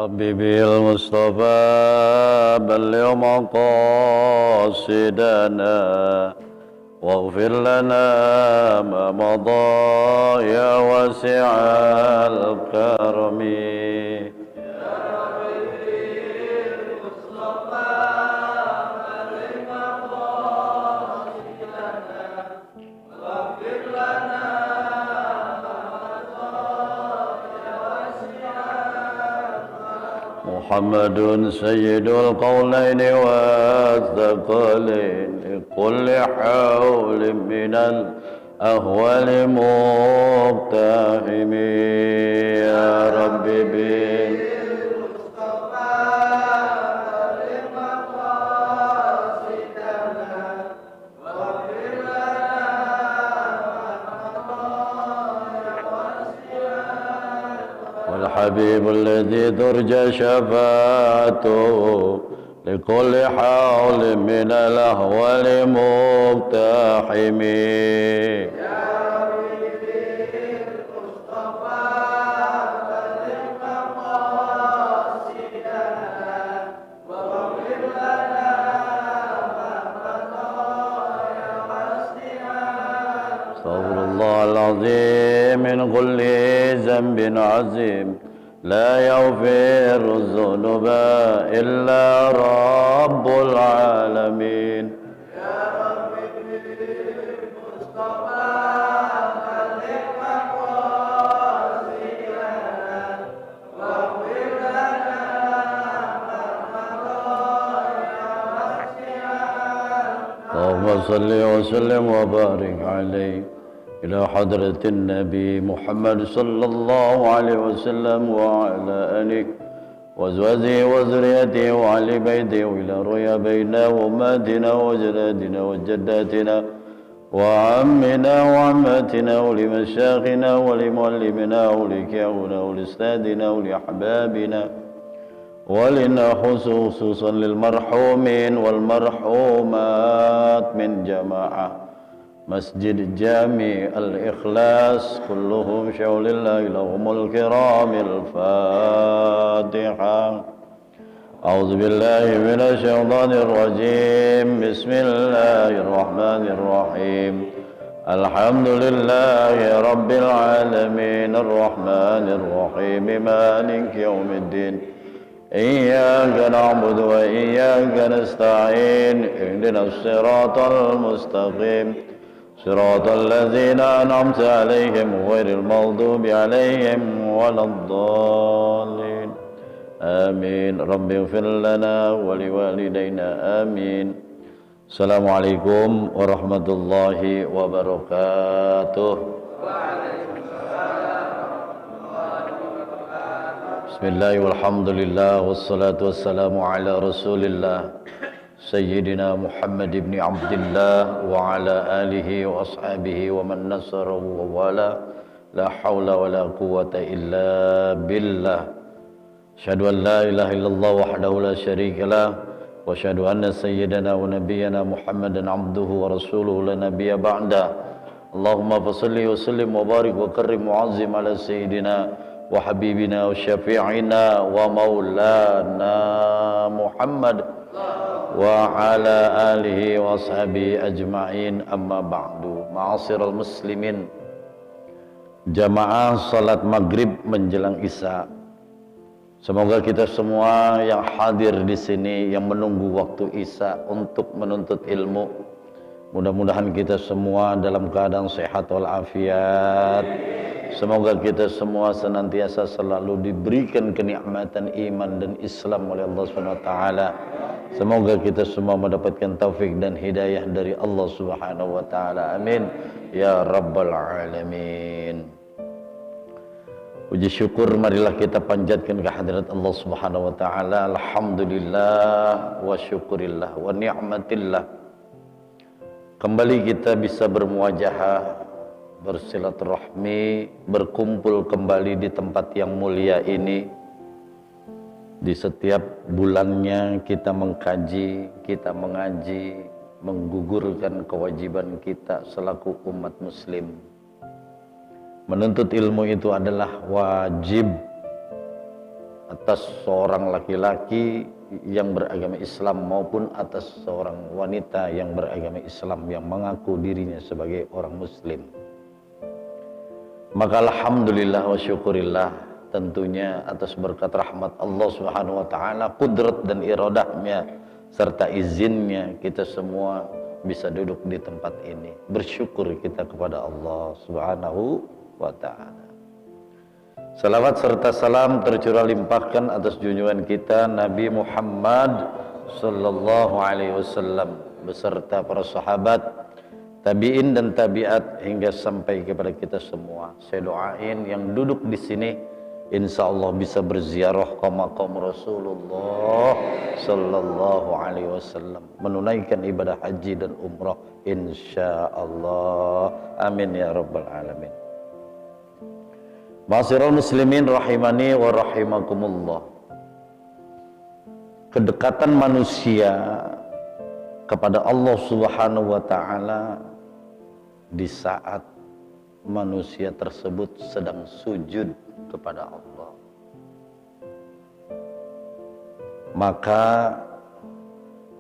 ربي بالمصطفى بلغ مقاصدنا واغفر لنا ما مضى يا واسع الكرم محمد سيد القولين والثقلين لكل حول من الأهوال مقتحم يا رب والحبيب الذي ترجى شفاعته لكل حول من الأهوال مقتحم يا حبيبي المصطفى بلغ مقاصدنا واغفر لنا ما مضى يا واسع استغفر الله العظيم من كل ذنب عظيم لا يغفر الذنوب إلا رب العالمين يا رب بالمصطفى بلغ مقاصدنا واغفر لنا ما مضى يا واسع اللهم صل وسلم وبارك عليه إلى حضرة النبي محمد صلى الله عليه وسلم وعلى آله وأزواجه وذريته وأهل بيته وإلى رؤيا بيننا وأمهاتنا وجداتنا وجداتنا وعمنا وعماتنا ولمشايخنا ولمعلمنا ولكاهنا ولأستاذنا ولأحبابنا ولنا خصوصا للمرحومين والمرحومات من جماعة مسجد جامع الإخلاص كلهم شول الله لهم الكرام الفاتحة أعوذ بالله من الشيطان الرجيم بسم الله الرحمن الرحيم الحمد لله رب العالمين الرحمن الرحيم مالك يوم الدين إياك نعبد وإياك نستعين اهدنا الصراط المستقيم صراط الذين أنعمت عليهم غير المغضوب عليهم ولا الضالين آمين رب اغفر لنا ولوالدينا آمين السلام عليكم ورحمة الله وبركاته بسم الله والحمد لله والصلاة والسلام على رسول الله سيدنا محمد بن عبد الله وعلى آله وأصحابه ومن نصره ووالاه لا حول ولا قوة إلا بالله أشهد أن لا إله إلا الله وحده لا شريك له وأشهد أن سيدنا ونبينا محمدا عبده ورسوله لا نبي بعده اللهم فصل وسلم وبارك وكرم وعظم على سيدنا وحبيبنا وشفيعنا ومولانا محمد وعلى آله وصحبه أجمعين أما بعد معاشرul muslimin jamaah salat maghrib menjelang isya. Semoga kita semua yang hadir di sini yang menunggu waktu isya untuk menuntut ilmu, mudah-mudahan kita semua dalam keadaan sehat walafiat. Semoga kita semua senantiasa selalu diberikan kenikmatan iman dan Islam oleh Allah Subhanahu wa taala. Semoga kita semua mendapatkan taufik dan hidayah dari Allah Subhanahu wa taala. Amin ya rabbal alamin. Puji syukur marilah kita panjatkan ke hadirat Allah Subhanahu wa taala. Alhamdulillah wa syukurillah wa ni'matillah Kembali kita bisa bermuajahah, bersilaturahmi, berkumpul kembali di tempat yang mulia ini. Di setiap bulannya kita mengkaji, kita mengaji, menggugurkan kewajiban kita selaku umat muslim. Menuntut ilmu itu adalah wajib atas seorang laki-laki yang beragama Islam maupun atas seorang wanita yang beragama Islam yang mengaku dirinya sebagai orang muslim. Maka alhamdulillah wa syukurillah, tentunya atas berkat rahmat Allah Subhanahu wa taala, kudrat dan iradahnya serta izinnya kita semua bisa duduk di tempat ini. Bersyukur kita kepada Allah Subhanahu wa taala. Salawat serta salam tercurah limpahkan atas junjungan kita Nabi Muhammad sallallahu alaihi wasallam beserta para sahabat, tabi'in dan tabi'at hingga sampai kepada kita semua. Saya doain yang duduk di sini insyaallah bisa berziarah ke makam Rasulullah sallallahu alaihi wasallam, menunaikan ibadah haji dan umrah insyaallah. Amin ya rabbal alamin. Ma'asyiral muslimin rahimani wa rahimakumullah. Kedekatan manusia kepada Allah Subhanahu wa taala di saat manusia tersebut sedang sujud kepada Allah. Maka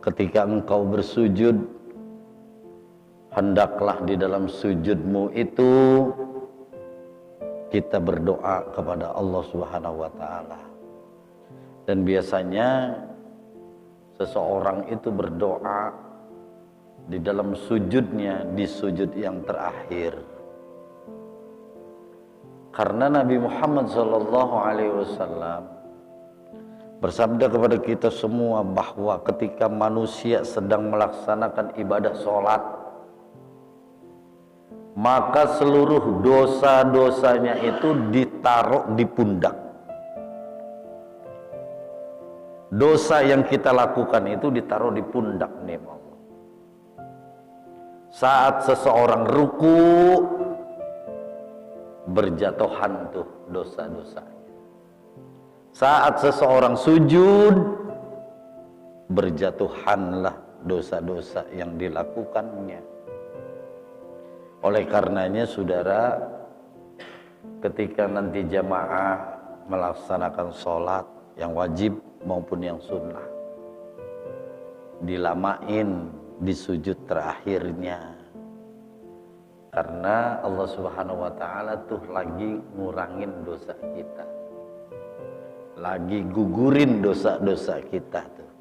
ketika engkau bersujud, hendaklah di dalam sujudmu itu kita berdoa kepada Allah Subhanahu wa taala. Dan biasanya seseorang itu berdoa di dalam sujudnya, di sujud yang terakhir. Karena Nabi Muhammad sallallahu alaihi wasallam bersabda kepada kita semua bahwa ketika manusia sedang melaksanakan ibadah sholat, maka seluruh dosa-dosanya itu ditaruh di pundak. Dosa yang kita lakukan itu ditaruh di pundak nih Allah. Saat seseorang ruku, berjatuhan tuh dosa-dosanya. Saat seseorang sujud, berjatuhanlah dosa-dosa yang dilakukannya. Oleh karenanya saudara, ketika nanti jamaah melaksanakan sholat yang wajib maupun yang sunnah, dilamain di sujud terakhirnya. Karena Allah Subhanahu wa taala tuh lagi ngurangin dosa kita, lagi gugurin dosa-dosa kita tuh.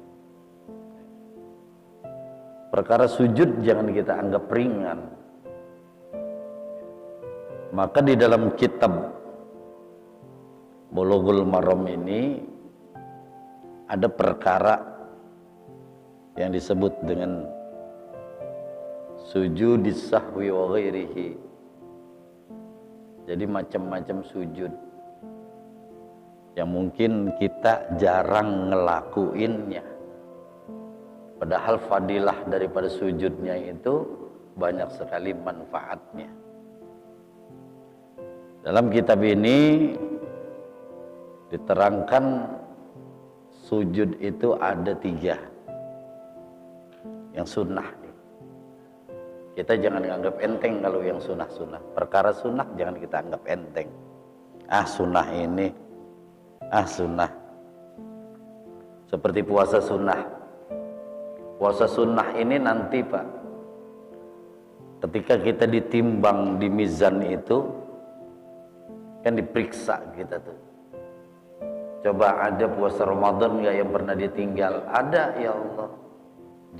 Perkara sujud jangan kita anggap ringan. Maka di dalam kitab Bulughul Maram ini ada perkara yang disebut dengan sujudis sahwi wa ghairihi. Jadi macam-macam sujud yang mungkin kita jarang ngelakuinnya, padahal fadilah daripada sujudnya itu banyak sekali manfaatnya. Dalam kitab ini diterangkan sujud itu ada 3 yang sunnah. Kita jangan anggap enteng kalau yang sunnah-sunnah. Perkara sunnah jangan kita anggap enteng. Sunnah ini, sunnah. Seperti puasa sunnah. Puasa sunnah ini nanti Pak, ketika kita ditimbang di mizan itu, kan diperiksa kita tuh. Coba ada puasa Ramadan nggak yang pernah ditinggal? Ada ya Allah.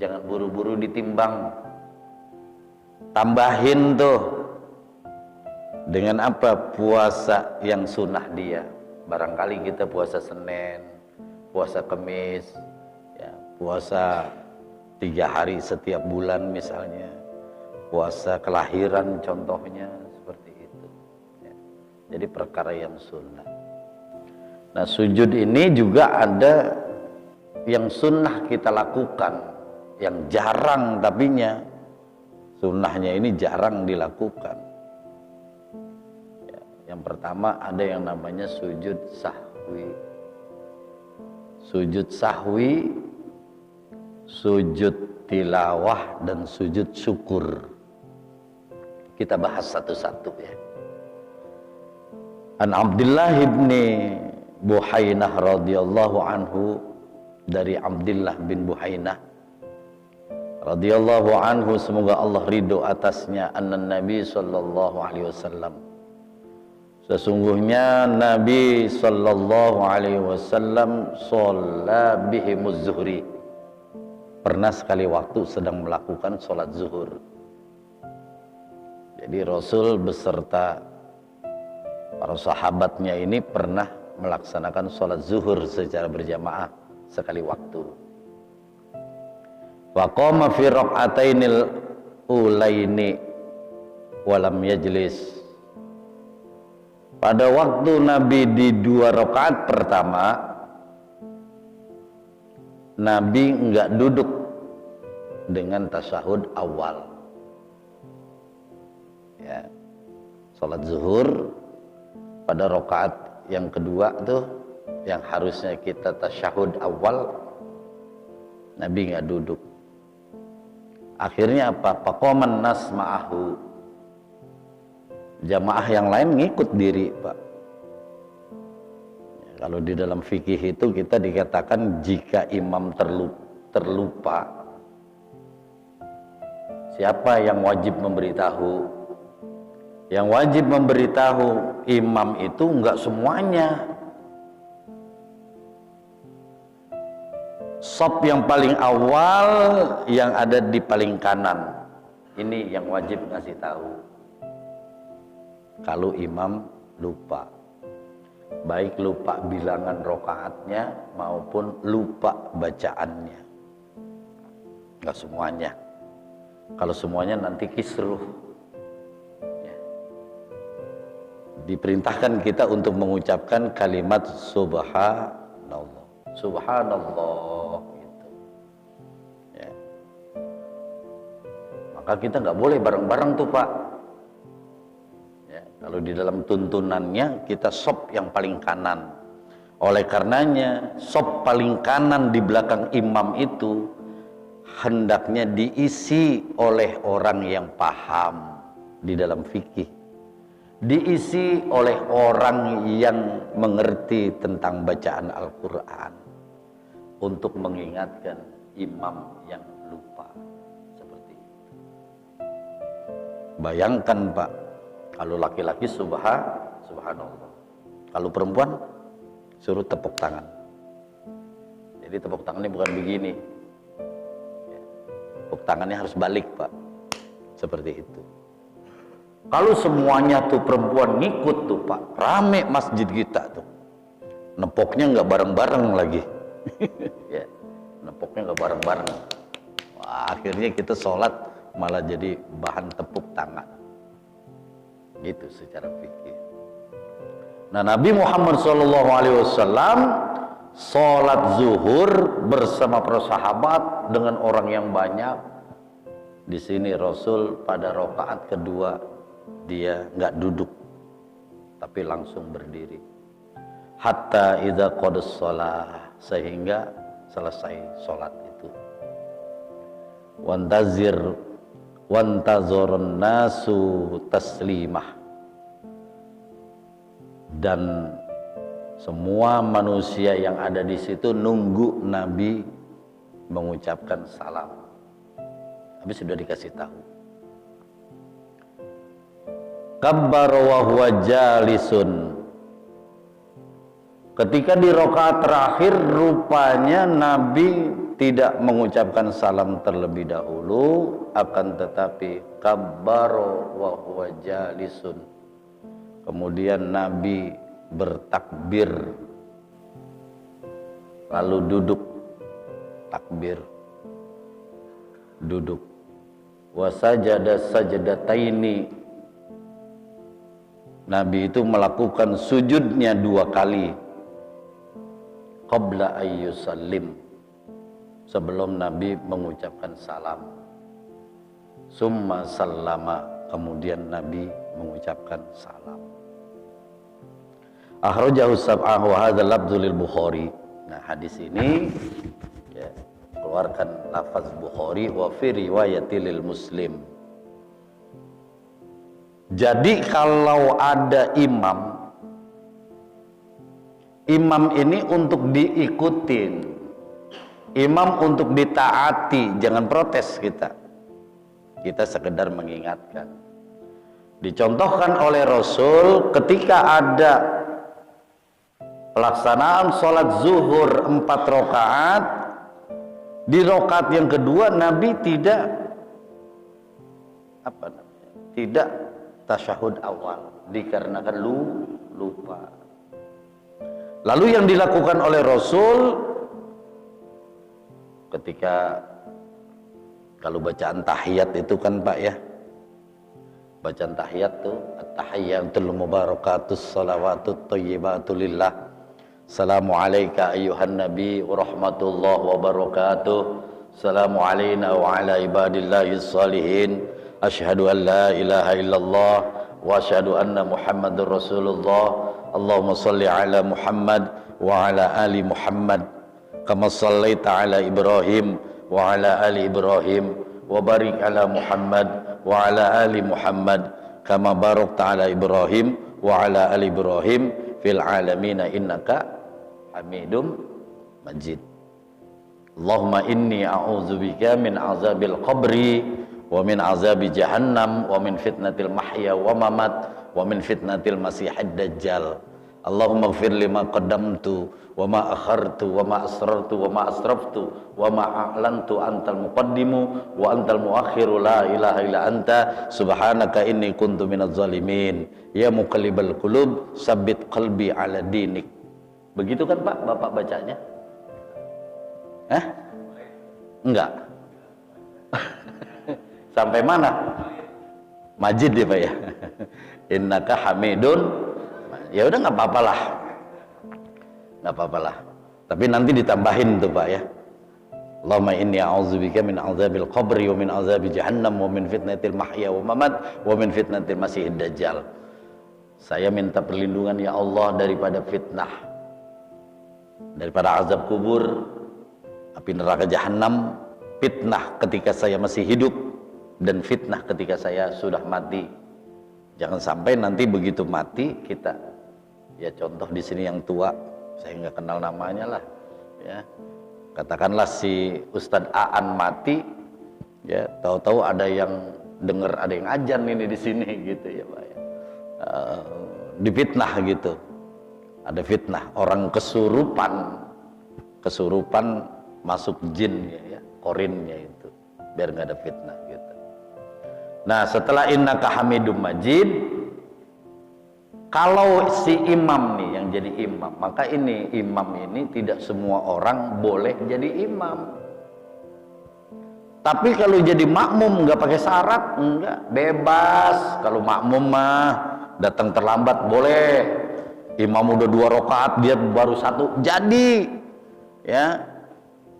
Jangan buru-buru ditimbang. Tambahin tuh dengan apa? Puasa yang sunnah dia. Barangkali kita puasa Senin, puasa Kamis, ya, puasa 3 hari setiap bulan misalnya, puasa kelahiran contohnya seperti itu. Ya. Jadi perkara yang sunnah. Nah, sujud ini juga ada yang sunnah kita lakukan, yang jarang tapinya Sunnahnya ini jarang dilakukan. Ya, yang pertama ada yang namanya sujud sahwi. Sujud sahwi, sujud tilawah, dan sujud syukur. Kita bahas satu-satu ya. An Abdullah ibni Buhainah radhiyallahu anhu, dari Abdullah bin Buhainah radhiyallahu anhu, semoga Allah ridho atasnya, anna Nabi sallallahu alaihi wasallam, sesungguhnya Nabi sallallahu alaihi wasallam shalla bihimuz zuhri, pernah sekali waktu sedang melakukan sholat zuhur. Jadi Rasul beserta para sahabatnya ini pernah melaksanakan sholat zuhur secara berjamaah sekali waktu. Faqama fi raq'atainil ulaini walam yajlis. Pada waktu Nabi di 2 rakaat pertama, Nabi enggak duduk dengan tasyahud awal. Ya. Salat zuhur pada rakaat yang kedua tuh yang harusnya kita tasyahud awal, Nabi enggak duduk. Akhirnya apa? Faqaman nas ma'ahu. Jamaah yang lain ngikut diri, Pak. Ya, kalau di dalam fikih itu kita dikatakan jika imam terlupa, siapa yang wajib memberitahu? Yang wajib memberitahu imam itu enggak semuanya. Shaf yang paling awal yang ada di paling kanan, ini yang wajib ngasih tahu kalau imam lupa, baik lupa bilangan rokaatnya maupun lupa bacaannya. Enggak semuanya. Kalau semuanya nanti kisruh. Ya. Diperintahkan kita untuk mengucapkan kalimat subhanallah, subhanallah gitu. Ya. Maka kita nggak boleh bareng-bareng tuh, Pak. Ya, kalau di dalam tuntunannya kita shaf yang paling kanan. Oleh karenanya shaf paling kanan di belakang imam itu hendaknya diisi oleh orang yang paham di dalam fikih, diisi oleh orang yang mengerti tentang bacaan Al-Quran untuk mengingatkan imam yang lupa. Seperti itu. Bayangkan, Pak, kalau laki-laki subhanallah, kalau perempuan suruh tepuk tangan. Jadi tepuk tangannya bukan begini, tepuk tangannya harus balik, Pak. Seperti itu. Kalau semuanya tuh perempuan ngikut tuh, Pak, rame masjid kita tuh. Nepoknya nggak bareng-bareng lagi. Ya, nepoknya nggak bareng-bareng. Wah, akhirnya kita sholat malah jadi bahan tepuk tangan. Gitu secara fikih. Nah, Nabi Muhammad SAW sholat zuhur bersama para sahabat dengan orang yang banyak. Di sini Rasul pada rakaat kedua dia nggak duduk, tapi langsung berdiri. Hatta idza qada shalah, sehingga selesai sholat itu. Wantazorun nasu taslimah, dan semua manusia yang ada di situ nunggu Nabi mengucapkan salam. Nabi sudah dikasih tahu. Kabbar wa huwa jalisun. Ketika di rakaat terakhir rupanya Nabi tidak mengucapkan salam terlebih dahulu, akan tetapi kabbar wa huwa jalisun. Kemudian Nabi bertakbir, lalu duduk, takbir, duduk. Wasajada sajdataini, Nabi itu melakukan sujudnya 2 kali. Qabla ayyusallim, sebelum Nabi mengucapkan salam. Summa sallama, kemudian Nabi mengucapkan salam. Akhrajahu sab'ah wa hadza lafdzu lil Bukhari. Nah, hadis ini ya, keluarkan lafaz Bukhari wa fi riwayati lil Muslim. Jadi kalau ada imam ini untuk diikutin, imam untuk ditaati, jangan protes kita sekedar mengingatkan. Dicontohkan oleh Rasul ketika ada pelaksanaan sholat zuhur 4 rakaat, di rakaat yang kedua Nabi tidak tasyahud awal dikarenakan lupa. Lalu yang dilakukan oleh Rasul ketika kalau bacaan tahiyat itu kan Pak ya, bacaan tahiyat tuh at-tahiyyatul mubarakatus salawatut thayyibatul lillah, assalamu alayka ayyuhan nabi wa rahmatullahi wa barakatuh, assalamu alayna wa ala ibadillahis salihin, asyhadu an la ilaha illallah wa asyhadu anna muhammadur rasulullah, Allahumma salli ala Muhammad wa ala ali Muhammad kama sallaita ala Ibrahim wa ala ali Ibrahim wa barik ala Muhammad wa ala ali Muhammad kama barakta ala Ibrahim wa ala ali Ibrahim fil alamin innaka Hamidum Majid. Allahumma inni a'udzubika min azabil qabri wa min azabi jahannam wa min fitnatil mahya wa mamat wa min fitnatil masihid dajjal. Allahumma ighfir lima qaddamtu wa ma akhartu wa ma asrartu wa ma asraftu wa ma a'lantu antal muqaddimu wa antal muakhiru la ilaha illa anta subhanaka inni kuntu minaz zalimin ya muqallibal qulub sabbit qalbi ala dinik. Begitu kan Pak Bapak bacanya? Enggak. Sampai mana? Majid ya Pak ya. Innaka Hamidun. Ya udah nggak apa-apa lah. Tapi nanti ditambahin tuh Pak ya. Allahumma inni a'udzubika min azabil qabri wa min azabi jahannam wa min fitnatil mahya wa mamat wa min fitnatil masihid dajjal. Saya minta perlindungan ya Allah daripada fitnah, daripada azab kubur, api neraka jahanam, fitnah ketika saya masih hidup, dan fitnah ketika saya sudah mati. Jangan sampai nanti begitu mati kita, ya contoh di sini yang tua, saya nggak kenal namanya lah, ya katakanlah si Ustadz Aan mati, ya tahu-tahu ada yang dengar, ada yang ajan ini di sini gitu ya Pak ya. Difitnah gitu, ada fitnah orang kesurupan masuk jin ya, korinnya itu, biar nggak ada fitnah gitu. Nah setelah innaka Hamidum Majid, kalau si imam nih yang jadi imam, maka ini imam ini tidak semua orang boleh jadi imam. Tapi kalau jadi makmum nggak pakai syarat, enggak, bebas. Kalau makmum mah datang terlambat boleh. Imam udah 2 rakaat dia baru 1, jadi ya.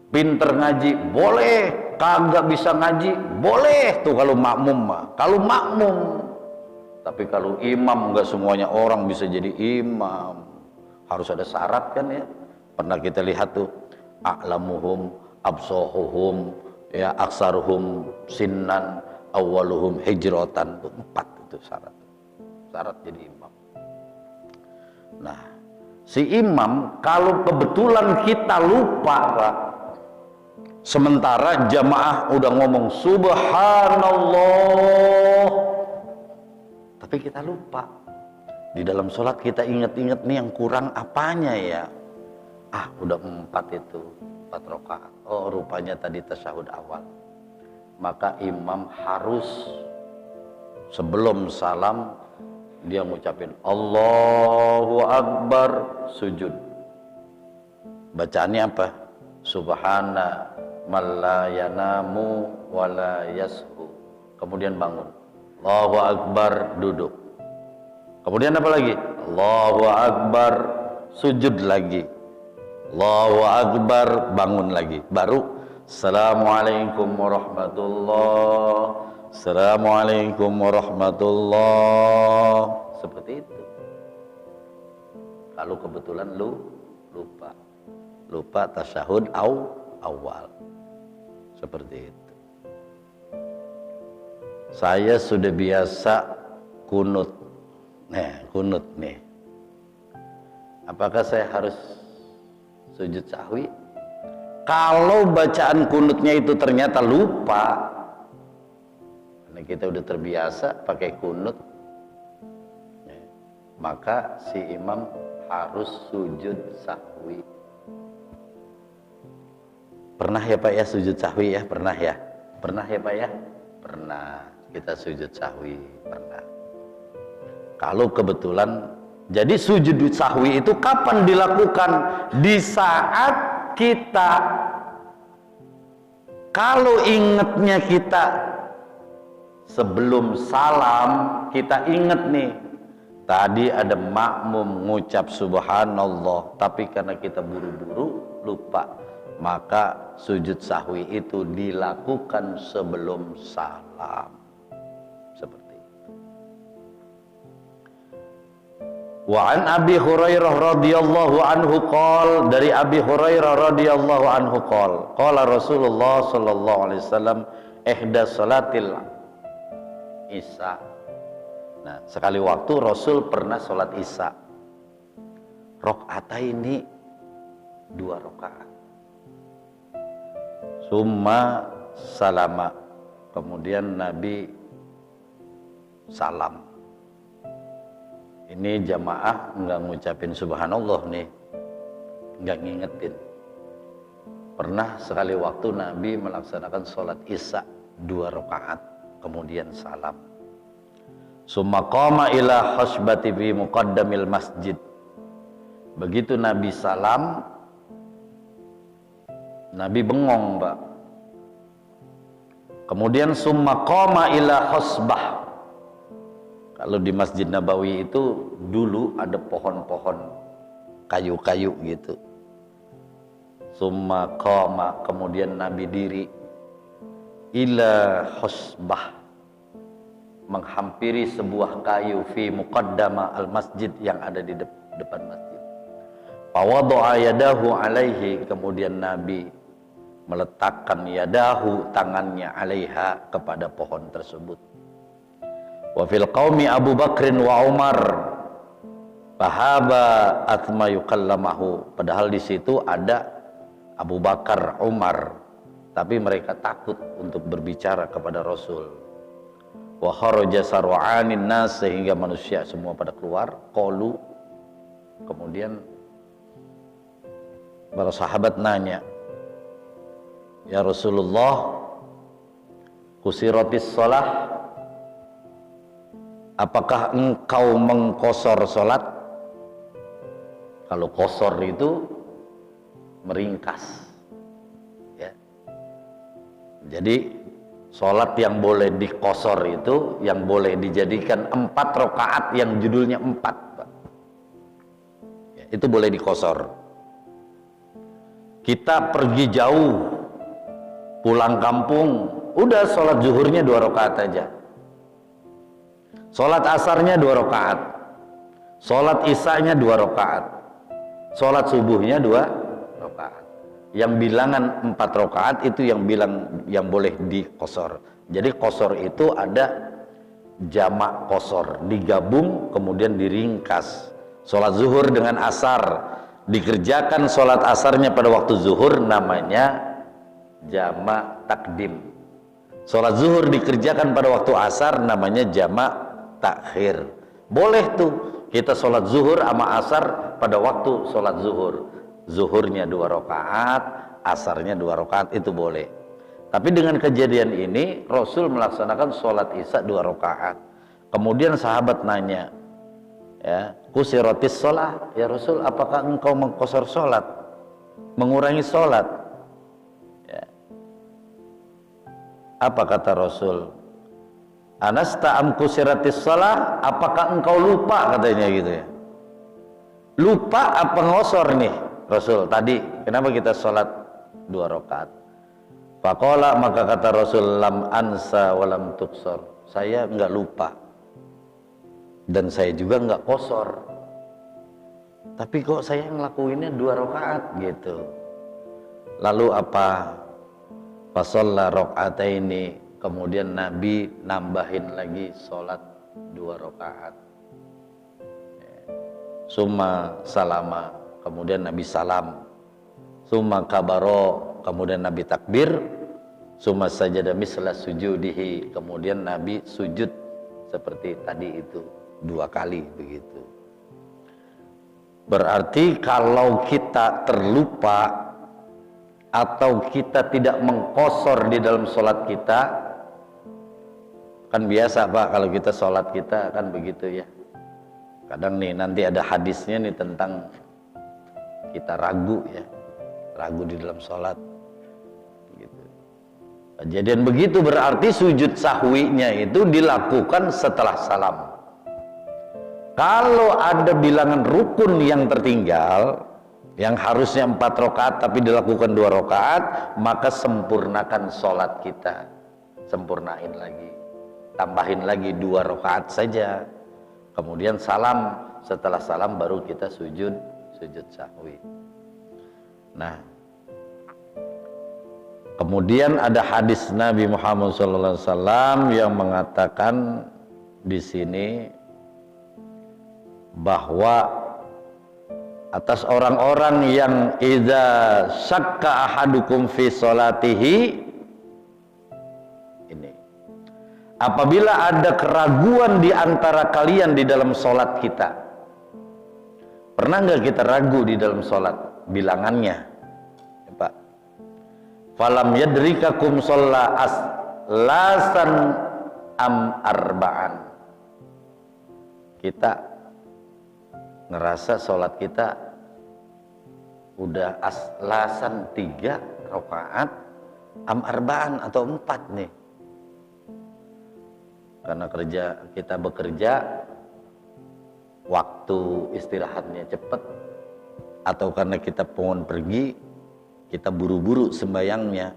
Pinter ngaji boleh, kagak bisa ngaji boleh tuh kalau makmum mah. Kalau makmum. Tapi kalau imam nggak semuanya orang bisa jadi imam, harus ada syarat kan ya. Pernah kita lihat tuh a'lamuhum absahuhum ya aksaruhum sinnan awwaluhum hijratan, tuh 4 itu syarat jadi imam. Nah si imam kalau kebetulan kita lupa Pak, sementara jamaah udah ngomong subhanallah, tapi kita lupa. Di dalam sholat kita ingat-ingat nih yang kurang apanya ya. Udah 4 itu, 4 rakaat. Oh rupanya tadi tasyahud awal. Maka imam harus sebelum salam dia ngucapin Allahu Akbar, sujud. Bacaannya apa? Subhana man la yanamu wa la yashu. Kemudian bangun. Allahu Akbar, duduk. Kemudian apa lagi? Allahu Akbar, sujud lagi. Allahu Akbar, bangun lagi. Baru Assalamualaikum warahmatullahi Assalamualaikum warahmatullah. Seperti itu. Kalau kebetulan lupa tasyahud awal. Seperti itu. Saya sudah biasa kunut. Kunut nih. Apakah saya harus sujud sahwi? Kalau bacaan kunutnya itu ternyata lupa, karena kita udah terbiasa pakai kunut, maka si imam harus sujud sahwi. Pernah ya Pak ya sujud sahwi ya? Pernah ya? Pernah ya Pak ya? Pernah. Kita sujud sahwi, pernah. Kalau kebetulan, jadi sujud sahwi itu kapan dilakukan? Di saat kita, kalau ingatnya kita sebelum salam, kita ingat nih, tadi ada makmum ngucap subhanallah, tapi karena kita buru-buru lupa, maka sujud sahwi itu dilakukan sebelum salam. Seperti itu. Wa an Abi Hurairah radhiyallahu anhu qol, dari Abi Hurairah radhiyallahu anhu qala Rasulullah sallallahu alaihi wasallam ihda salatil isya. Nah, sekali waktu Rasul pernah sholat isya. Rakaataini, 2 rakaat. Summa salama, kemudian Nabi salam. Ini jamaah enggak ngucapin subhanallah nih, enggak ngingetin. Pernah sekali waktu Nabi melaksanakan sholat isya 2 rakaat, kemudian salam. Summa qama ila khasbati fi muqaddamil masjid. Begitu Nabi salam, Nabi bengong, Pak. Kemudian summa qama ila khasbah. Kalau di Masjid Nabawi itu dulu ada pohon-pohon kayu-kayu gitu. Summa qama, kemudian Nabi diri ila khasbah, menghampiri sebuah kayu fi muqaddama al-masjid, yang ada di depan masjid. Fawadha'a yadahu alaihi, kemudian Nabi meletakkan yadahu, tangannya, alaiha, kepada pohon tersebut. Wa fil qaumi Abu Bakrin wa Umar fahaba athma yukallamahu, padahal di situ ada Abu Bakar, Umar, tapi mereka takut untuk berbicara kepada Rasul. Wa kharaja sar'anin nas, sehingga manusia semua pada keluar. Qalu, kemudian para sahabat nanya, ya Rasulullah, kusiratis shalah, apakah engkau mengkosor sholat? Kalau kosor itu meringkas, ya. Jadi sholat yang boleh dikosor itu, yang boleh dijadikan 4 rakaat yang judulnya 4, Pak. Ya, itu boleh dikosor. Kita pergi jauh, pulang kampung, udah sholat zuhurnya 2 rakaat aja. Sholat asarnya 2 rakaat, sholat isyanya 2 rakaat, sholat subuhnya 2 rakaat. Yang bilangan 4 rakaat itu yang boleh dikosor. Jadi kosor itu ada jamak kosor, digabung kemudian diringkas. Sholat zuhur dengan asar, dikerjakan sholat asarnya pada waktu zuhur, namanya jamak takdim. Sholat zuhur dikerjakan pada waktu asar, namanya jamak takhir. Boleh tuh kita sholat zuhur sama asar pada waktu sholat zuhur. Zuhurnya 2 rakaat, asarnya 2 rakaat, itu boleh. Tapi dengan kejadian ini Rasul melaksanakan sholat isya 2 rakaat. Kemudian sahabat nanya, ya, kusiratis sholah, ya Rasul, apakah engkau mengkosor sholat, mengurangi sholat? Ya. Apa kata Rasul? Anasta am kusiratis shalah, apakah engkau lupa, katanya gitu ya. Lupa apa ngosor nih Rasul tadi? Kenapa kita sholat 2 rakaat? Faqala, maka kata Rasul, lam ansa walam tuksor, saya enggak lupa dan saya juga enggak kosor, tapi kok saya ngelakuinnya 2 rakaat gitu. Lalu apa? Fasalla rakaataini, kemudian Nabi nambahin lagi sholat 2 rakaat. Summa salama, kemudian Nabi salam. Summa kabaro, kemudian Nabi takbir. Summa sajada misla sujudihi, kemudian Nabi sujud seperti tadi itu 2 kali begitu. Berarti kalau kita terlupa atau kita tidak mengqosor di dalam sholat kita, kan biasa Pak kalau kita sholat kita kan begitu ya. Kadang nih nanti ada hadisnya nih tentang kita ragu ya, ragu di dalam sholat gitu. Kejadian begitu berarti sujud sahwinya itu dilakukan setelah salam. Kalau ada bilangan rukun yang tertinggal, yang harusnya 4 rakaat tapi dilakukan 2 rakaat, maka sempurnakan sholat kita, sempurnain lagi, tambahin lagi 2 rakaat saja, kemudian salam, setelah salam baru kita sujud sahwi. Nah, kemudian ada hadis Nabi Muhammad SAW yang mengatakan di sini bahwa atas orang-orang yang idza syakka ahadukum fi sholatihi, ini apabila ada keraguan di antara kalian di dalam sholat kita. Pernah nggak kita ragu di dalam sholat bilangannya ya, Pak? Falam yadrikakum sholla aslasan am arba'an, kita ngerasa sholat kita udah aslasan 3 rakaat am arba'an atau 4 nih, karena kita bekerja, waktu istirahatnya cepat, atau karena kita pengen pergi, kita buru-buru sembayangnya.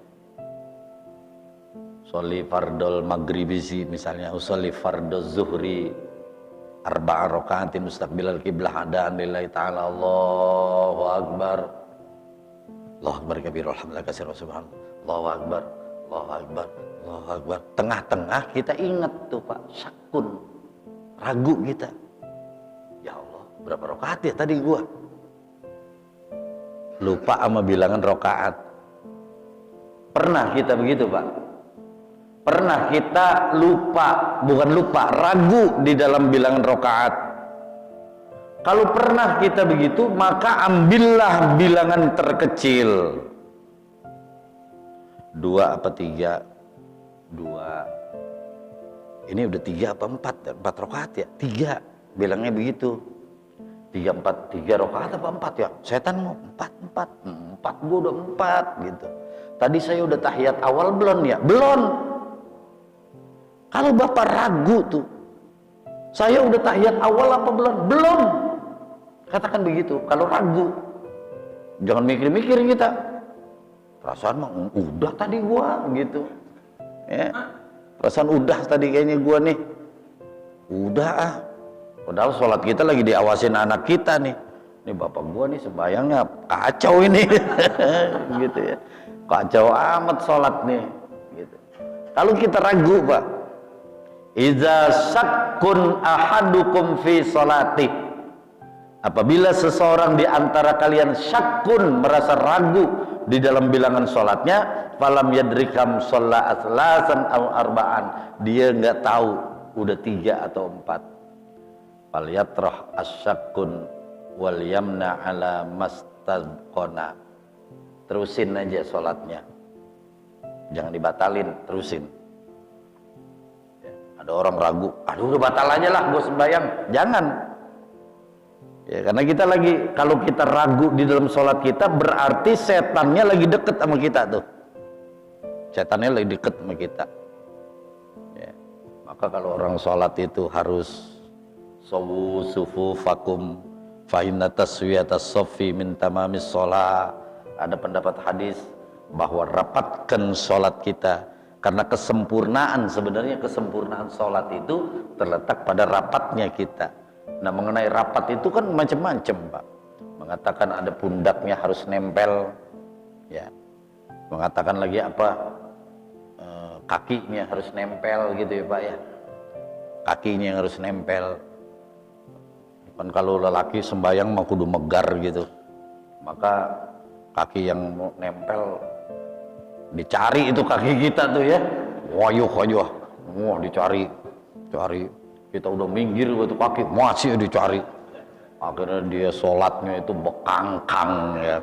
Sholli fardol maghribi misalnya, usolli fardol zuhri arba'a rakaatin mustaqbilal qiblah hadaan lillahi ta'ala, Allahu akbar, Allahu akbar kabir, alhamdulillah katsira, subhanallah, Allahu akbar, Allahu akbar, Allahu akbar. Tengah-tengah kita ingat tuh Pak, syakun, ragu kita, ya Allah berapa rakaat ya tadi gua, lupa sama bilangan rakaat. Pernah kita begitu Pak? Pernah kita lupa, bukan lupa, ragu di dalam bilangan rakaat. Kalau pernah kita begitu, maka ambillah bilangan terkecil. 2 apa 3? 2. Ini udah 3 apa 4? 4 rakaat ya? 3. Bilangnya begitu. 3 rakaat apa 4 ya? Setan mau 4 gua udah 4 gitu. Tadi saya udah tahiyat awal belum ya? Belum. Kalau Bapak ragu tuh, saya udah tahiyat awal apa belum? Belum. Katakan begitu. Kalau ragu, jangan mikir-mikir kita. Perasaan mah udah tadi gua gitu. Ya. Perasaan udah tadi kayaknya gua nih. Udah ah. Padahal sholat kita lagi diawasin anak kita nih. Ini bapak gua nih sembayangnya kacau ini. Gitu ya. Kacau amat sholat nih. Gitu. Kalau kita ragu Pak, iza syakkun ahadukum fi sholati, apabila seseorang di antara kalian syakkun, merasa ragu di dalam bilangan sholatnya, falam yadrikam sholla aslasan aw arba'an, dia nggak tahu udah 3 atau 4, falyatrah asyakkun wal yamna ala mastaqona, terusin aja sholatnya, jangan dibatalin, terusin. Ada orang ragu, aduh udah batal aja lah gue sembahyang, jangan ya, karena kita lagi, kalau kita ragu di dalam sholat kita, berarti setannya lagi deket sama kita tuh, setannya lagi deket sama kita ya. Maka kalau orang sholat itu harus sawu sufufakum fa inna taswiyatas shaffi min tamamis sholah. Ada pendapat hadis, bahwa rapatkan sholat kita, karena kesempurnaan, sebenarnya kesempurnaan sholat itu terletak pada rapatnya kita. Nah, mengenai rapat itu kan macam-macam, Pak. Mengatakan ada pundaknya harus nempel, ya. Mengatakan lagi apa, kakinya harus nempel gitu ya, Pak ya. Kakinya yang harus nempel. Kan kalau lelaki sembahyang mau kudu megar gitu, maka kaki yang mau nempel dicari itu kaki kita tuh ya, wayuh, wah dicari, kita udah minggir waktu kaki masih dicari, akhirnya dia sholatnya itu bekangkang ya,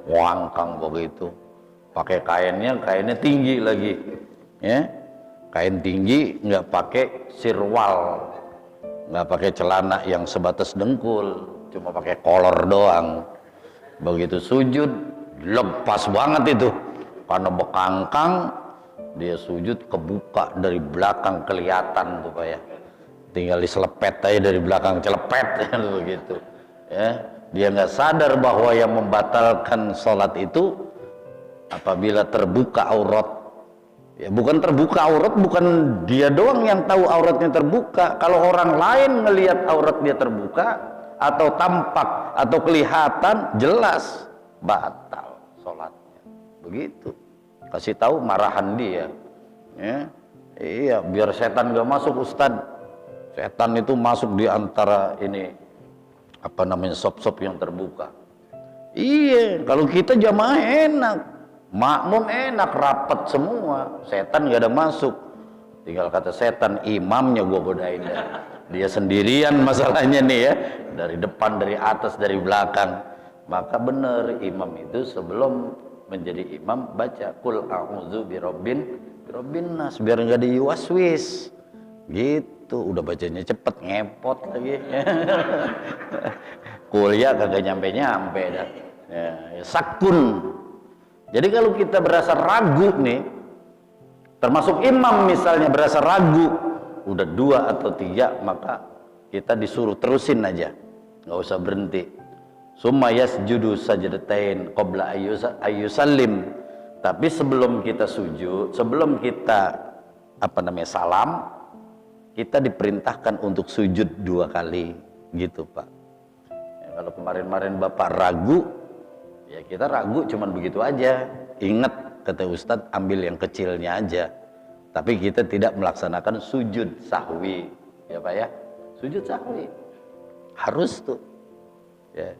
wangkang begitu, pakai kainnya tinggi lagi, ya, kain tinggi, nggak pakai sirwal, nggak pakai celana yang sebatas dengkul, cuma pakai kolor doang, begitu sujud lepas banget itu. Karena bekangkang, dia sujud kebuka dari belakang kelihatan tuh Pak ya. Tinggal diselepet aja dari belakang, celepet begitu. Ya, dia nggak sadar bahwa yang membatalkan sholat itu apabila terbuka aurat. Ya, bukan terbuka aurat, bukan dia doang yang tahu auratnya terbuka. Kalau orang lain ngelihat aurat dia terbuka atau tampak atau kelihatan, jelas batal sholatnya. Begitu, kasih tahu marahan dia, ya, iya, biar setan gak masuk Ustad. Setan itu masuk di antara ini apa namanya sop-sop yang terbuka. Iya, kalau kita jamaah enak, makmum enak, rapat semua, setan gak ada masuk. Tinggal kata setan, imamnya gua godain dah. Dia sendirian masalahnya nih ya, dari depan, dari atas, dari belakang. Maka benar imam itu sebelum menjadi imam baca kul a'udzu birabbin nas biar nggak diwaswis gitu. Udah bacanya cepet, ngepot lagi. Kuliah kagak nyampe dah ya, sakun. Jadi kalau kita berasa ragu nih, termasuk imam misalnya berasa ragu, udah 2 atau 3, maka kita disuruh terusin aja, nggak usah berhenti. Summa yasjudu sajdatain qabla ayyusallim. Tapi sebelum kita sujud, sebelum kita salam, kita diperintahkan untuk sujud 2 kali gitu Pak. Ya, kalau kemarin-kemarin Bapak ragu, ya kita ragu cuman begitu aja. Ingat kata Ustadz, ambil yang kecilnya aja. Tapi kita tidak melaksanakan sujud sahwi, ya Pak ya. Sujud sahwi harus tuh. Ya.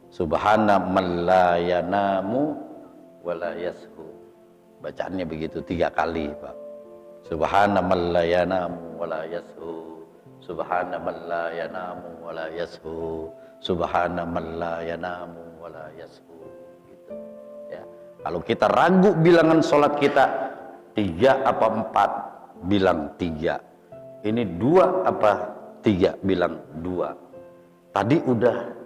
Subhana man la yanamu wa la yashu. Bacaannya begitu 3 kali, Pak. Subhana man la yanamu wa la yashu. Subhana man la yanamu wa la yashu. Subhana man la yanamu wa la yashu. Gitu. Ya. Kalau kita ragu bilangan sholat kita 3 apa 4, bilang 3. Ini 2 apa 3, bilang 2. Tadi udah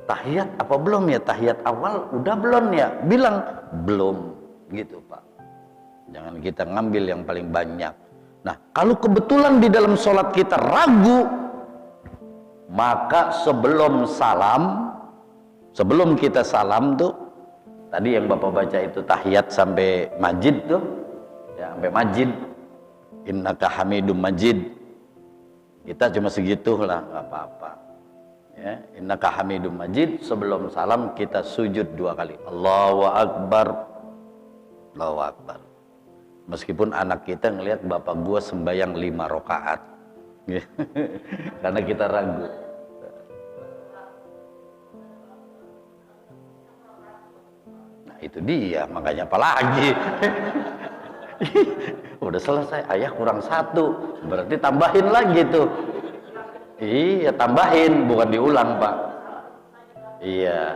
tahiyat apa belum ya? Tahiyat awal udah belum ya? Bilang belum, gitu Pak. Jangan kita ngambil yang paling banyak. Nah, kalau kebetulan di dalam sholat kita ragu, maka sebelum kita salam tuh, tadi yang Bapak baca itu tahiyat sampai majid tuh, ya sampai majid, innaka hamidum majid, kita cuma segitulah, nggak apa-apa. Ya, innaka hamidum majid, sebelum salam kita sujud 2 kali. Allahu akbar. Allahu akbar. Meskipun anak kita ngelihat bapak gua sembahyang 5 rakaat. Karena kita ragu. Nah, itu dia, makanya apa lagi? Udah selesai, ayah kurang 1, berarti tambahin lagi tuh. Iya, tambahin, bukan diulang Pak. Iya,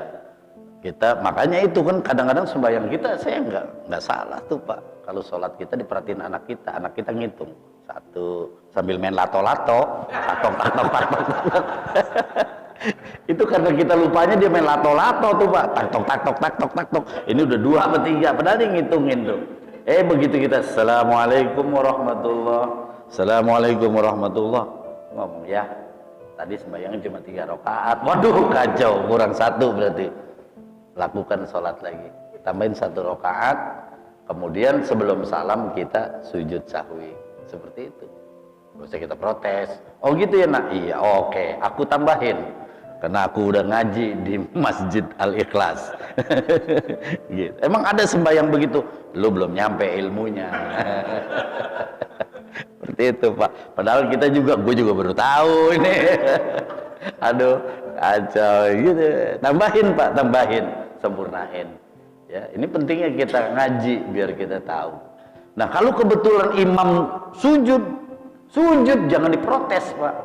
kita makanya itu kan kadang-kadang sembahyang kita, saya nggak salah tuh Pak. Kalau sholat kita diperhatiin anak kita ngitung 1 sambil main lato-lato, tatok. Itu karena kita lupanya dia main lato-lato tuh Pak, taktok. Ini udah 2 apa 3, padahal dia ngitungin tuh. Begitu kita assalamualaikum warahmatullah, ngomong ya. Tadi sembahyangnya cuma 3 rakaat. Waduh, kacau, kurang 1 berarti. Lakukan sholat lagi. Tambahin 1 rakaat, Kemudian sebelum salam kita sujud sahwi. Seperti itu. Gak usah kita protes. Oh gitu ya nak? Iya, oke. Aku tambahin. Karena aku udah ngaji di Masjid Al-Ikhlas. Gitu. Emang ada sembahyang begitu? Lu belum nyampe ilmunya. Seperti itu Pak. Padahal kita juga, gue juga baru tahu ini. Aduh, kacau gitu. Tambahin Pak, tambahin, sempurnain. Ya, ini pentingnya kita ngaji biar kita tahu. Nah, kalau kebetulan imam sujud jangan diprotes Pak.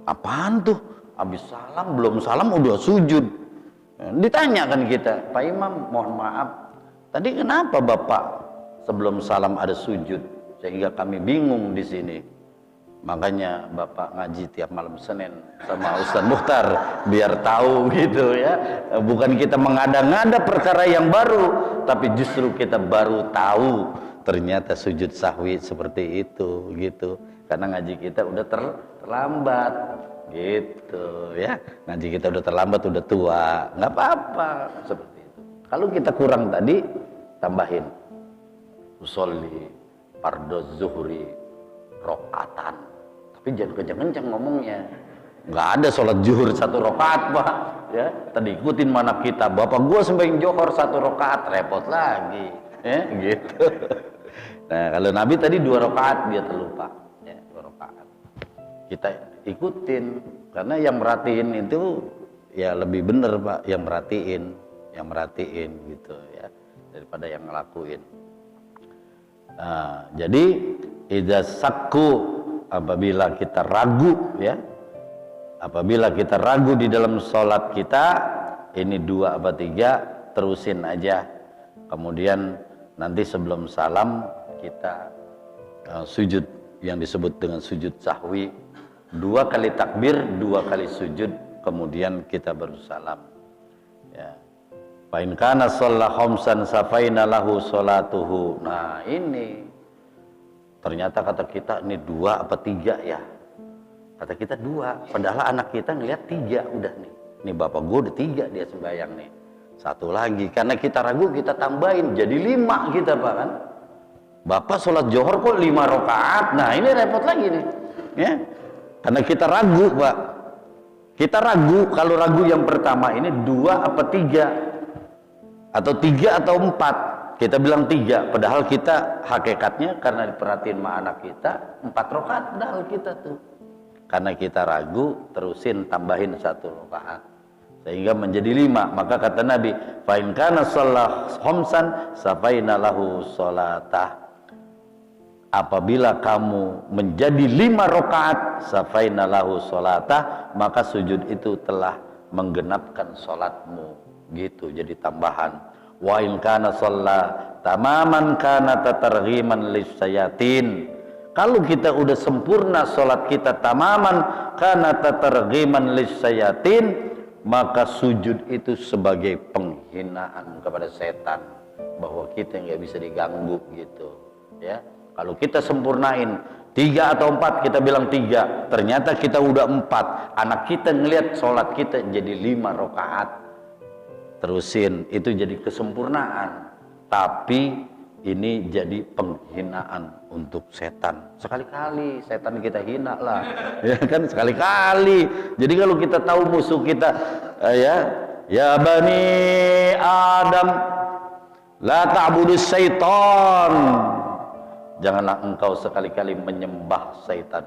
Apaan tuh? Habis salam, belum salam udah sujud. Ditanyakan kita, Pak Imam, mohon maaf, tadi kenapa Bapak sebelum salam ada sujud? Sehingga kami bingung di sini. Makanya Bapak ngaji tiap malam Senin sama Ustaz Mukhtar biar tahu gitu ya. Bukan kita mengada-ngada perkara yang baru, tapi justru kita baru tahu ternyata sujud sahwi seperti itu gitu. Karena ngaji kita udah terlambat gitu ya. Ngaji kita udah terlambat, udah tua, nggak apa-apa seperti itu. Kalau kita kurang tadi tambahin usolli fardhu zuhri rakaatan. Tapi jangan kencang-kencang ngomongnya. Nggak ada sholat zuhur 1 rakaat Pak ya. Tadi ikutin mana kita, bapak gua sembahyang johor 1 rakaat, repot lagi ya gitu. Nah kalau Nabi tadi 2 rakaat dia terlupa ya, 2 rakaat. Kita ikutin karena yang merhatiin itu ya lebih bener Pak, yang merhatiin gitu ya daripada yang ngelakuin. Nah, jadi idza sakku, apabila kita ragu ya, apabila kita ragu di dalam sholat kita, ini 2 apa 3, terusin aja. Kemudian nanti sebelum salam kita sujud yang disebut dengan sujud sahwi, 2 kali takbir, 2 kali sujud, kemudian kita baru salam ya. Fa in kana shalla khamsan safaina lahu sholatuhu. Nah ini ternyata kata kita ini 2 apa 3 ya, kata kita 2, padahal anak kita ngelihat 3 udah nih. Nih bapak gue udah 3 dia sembahyang nih, 1 lagi. Karena kita ragu kita tambahin jadi 5 kita Pak kan. Bapak sholat johor kok 5 rakaat. Nah ini repot lagi nih ya. Karena kita ragu Pak. Kita ragu, kalau ragu yang pertama ini 2 apa 3 atau 3 atau 4. Kita bilang 3, padahal kita hakikatnya karena diperhatiin sama anak kita 4 rakaat padahal kita tuh. Karena kita ragu, terusin tambahin 1 rakaat sehingga menjadi 5. Maka kata Nabi, fa in kana shalla khamsan safaina lahu sholatah. Apabila kamu menjadi 5 rakaat safaina lahu sholatah, maka sujud itu telah menggenapkan sholatmu gitu, jadi tambahan. Wa in kana shalla tamaman kana tatarghiman lisayatin. Kalau kita udah sempurna sholat kita tamaman kana tatarghiman lisayatin, maka sujud itu sebagai penghinaan kepada setan, bahwa kita nggak bisa diganggu gitu ya. Kalau kita sempurnain 3 atau 4, kita bilang 3, ternyata kita udah 4, anak kita ngelihat sholat kita jadi 5 rakaat, terusin, itu jadi kesempurnaan. Tapi ini jadi penghinaan untuk setan. Sekali-kali setan kita hina lah ya kan, sekali-kali. Jadi kalau kita tahu musuh kita ya bani Adam la ta'budus syaitan, janganlah engkau sekali-kali menyembah syaitan.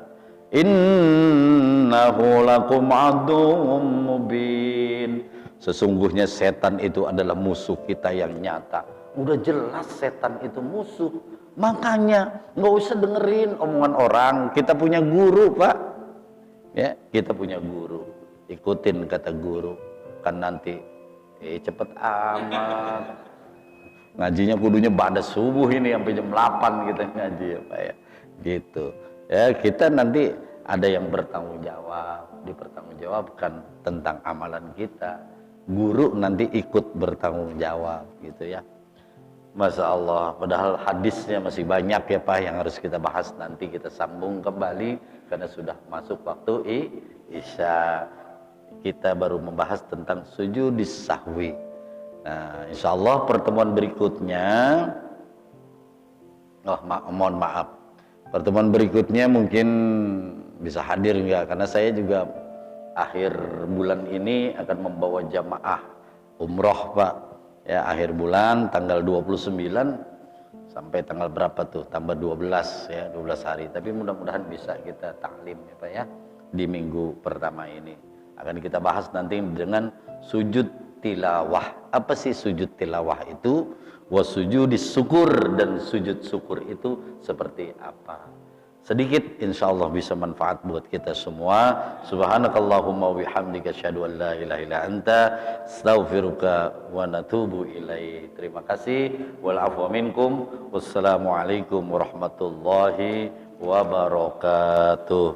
Innahu lakum aduwwum mubin. Sesungguhnya setan itu adalah musuh kita yang nyata. Udah jelas setan itu musuh. Makanya nggak usah dengerin omongan orang. Kita punya guru Pak. Ya, kita punya guru. Ikutin kata guru. Kan nanti cepet amat. Ngajinya kudunya pada subuh ini sampai jam 8 kita ngaji ya Pak ya. Gitu. Ya, kita nanti ada yang bertanggung jawab, dipertanggungjawabkan tentang amalan kita. Guru nanti ikut bertanggung jawab gitu ya. Masya Allah, padahal hadisnya masih banyak ya Pak yang harus kita bahas. Nanti kita sambung kembali karena sudah masuk waktu Isya. Kita baru membahas tentang sujud sahwi. Nah, insya Allah pertemuan berikutnya, mohon maaf, pertemuan berikutnya mungkin bisa hadir enggak? Karena saya juga akhir bulan ini akan membawa jamaah umroh Pak. Ya, akhir bulan tanggal 29 sampai tanggal berapa tuh? Tambah 12 ya, 12 hari. Tapi mudah-mudahan bisa kita taklim ya Pak ya di minggu pertama ini. Akan kita bahas nanti dengan sujud tilawah. Apa sih sujud tilawah itu? Wasujudis syukur, dan sujud syukur itu seperti apa? Sedikit insyaallah bisa manfaat buat kita semua. Subhanakallahumma wihamdika asyhadu an la ilaha illa anta astaghfiruka wa natubu ilaik. Terima kasih. Wal afwa minkum. Wassalamualaikum warahmatullahi wabarakatuh.